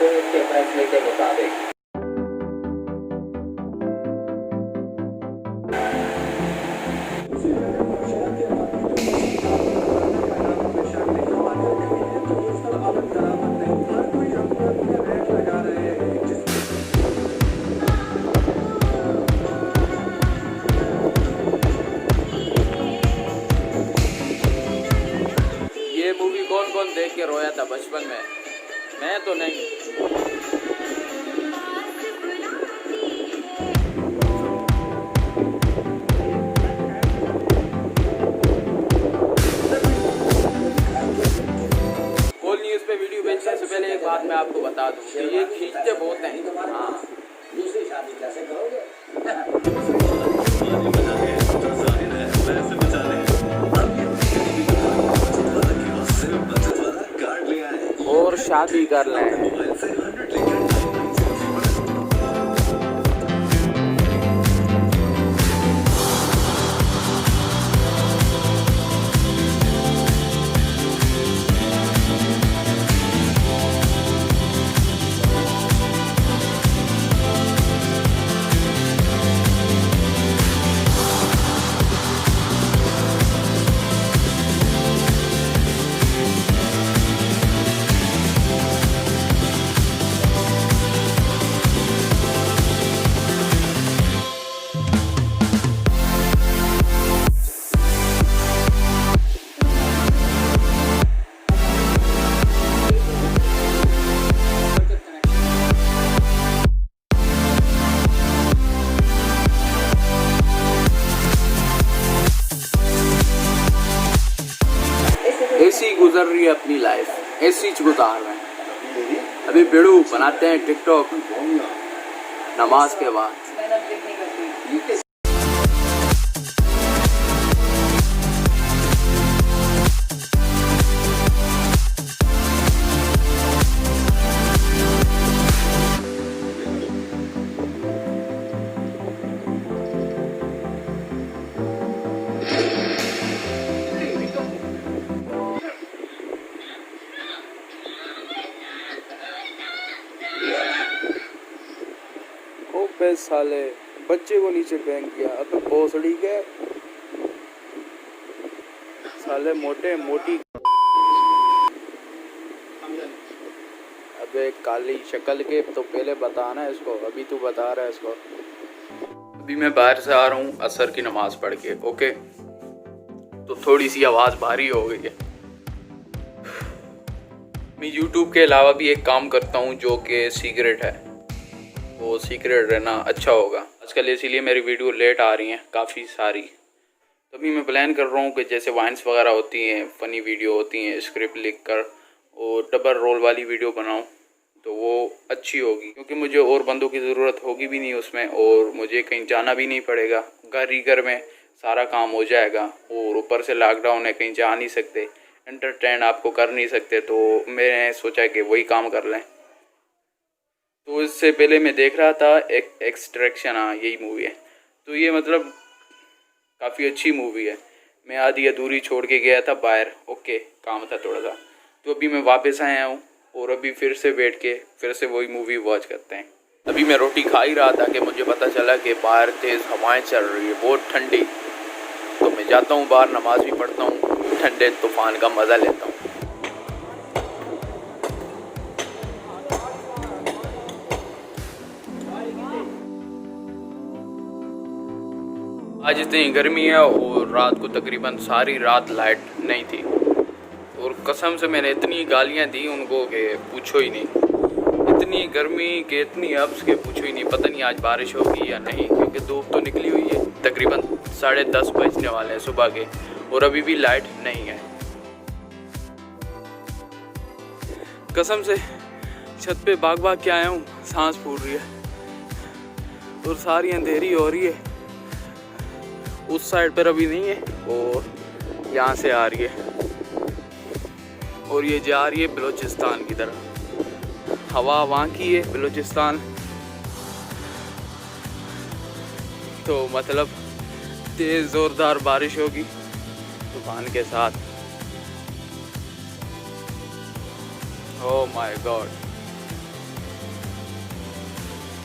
Court के फैसले के मुताबिक ये मूवी कौन कौन देख के रोया था बचपन में? मैं तो नहीं। कोल न्यूज़ पे वीडियो बेचने से पहले एक बात मैं आपको बता दूं कि ये खींचते बहुत हैं। हाँ, दूसरी शादी कैसे करोगे? और शादी कर लें। ऐसी गुजर रही है अपनी लाइफ, ऐसी गुजार रहे हैं। अभी वीडियो बनाते हैं टिकटॉक नमाज के बाद। बे साले बच्चे को नीचे फेंक दिया। अब भोसड़ी के साले मोटे मोटी। अबे काली शक्ल के तो पहले बताना है इसको, अभी तू बता रहा है इसको। अभी मैं बाहर से आ रहा हूँ असर की नमाज पढ़ के, ओके? तो थोड़ी सी आवाज़ भारी हो गई है। मैं यूट्यूब के अलावा भी एक काम करता हूँ जो कि सीक्रेट है, वो सीक्रेट रहना अच्छा होगा आजकल, इसीलिए मेरी वीडियो लेट आ रही हैं काफ़ी सारी। तो अभी मैं प्लान कर रहा हूँ कि जैसे वाइन्स वगैरह होती हैं, फ़नी वीडियो होती हैं, स्क्रिप्ट लिख कर और डबल रोल वाली वीडियो बनाऊँ तो वो अच्छी होगी, क्योंकि मुझे और बंदों की ज़रूरत होगी भी नहीं उसमें, और मुझे कहीं जाना भी नहीं पड़ेगा। घर ही घर में सारा काम हो जाएगा, और ऊपर से लॉकडाउन है, कहीं जा नहीं सकते, एंटरटेन आपको कर नहीं सकते, तो मैंने सोचा कि वही काम कर लें। तो इससे पहले मैं देख रहा था एक एक्सट्रैक्शन, हाँ यही मूवी है। तो ये मतलब काफ़ी अच्छी मूवी है। मैं आधी अधूरी छोड़ के गया था बाहर, ओके, काम था थोड़ा सा। तो अभी मैं वापस आया हूँ और अभी फिर से बैठ के फिर से वही मूवी वॉच करते हैं। अभी मैं रोटी खा ही रहा था कि मुझे पता चला कि बाहर तेज़ हवाएं चल रही है, बहुत ठंडी। तो मैं जाता हूँ बाहर, नमाज भी पढ़ता हूँ, ठंडे तूफ़ान का मज़ा लेता हूँ। आज इतनी गर्मी है और रात को तकरीबन सारी रात लाइट नहीं थी, और कसम से मैंने इतनी गालियां दी उनको कि पूछो ही नहीं। इतनी गर्मी के, इतनी अब्स के पूछो ही नहीं। पता नहीं आज बारिश होगी या नहीं, क्योंकि धूप तो निकली हुई है। तकरीबन 10:30 बजने वाले हैं सुबह के, और अभी भी लाइट नहीं है। कसम से छत पे भाग भाग के आया हूँ, सांस फूल रही है और सारी अंधेरी हो रही है। उस साइड पर अभी नहीं है और यहाँ से आ रही है, और ये जा रही है बलूचिस्तान की तरफ। हवा वहाँ की है, बलूचिस्तान, तो मतलब तेज़ ज़ोरदार बारिश होगी तूफान के साथ। Oh my God,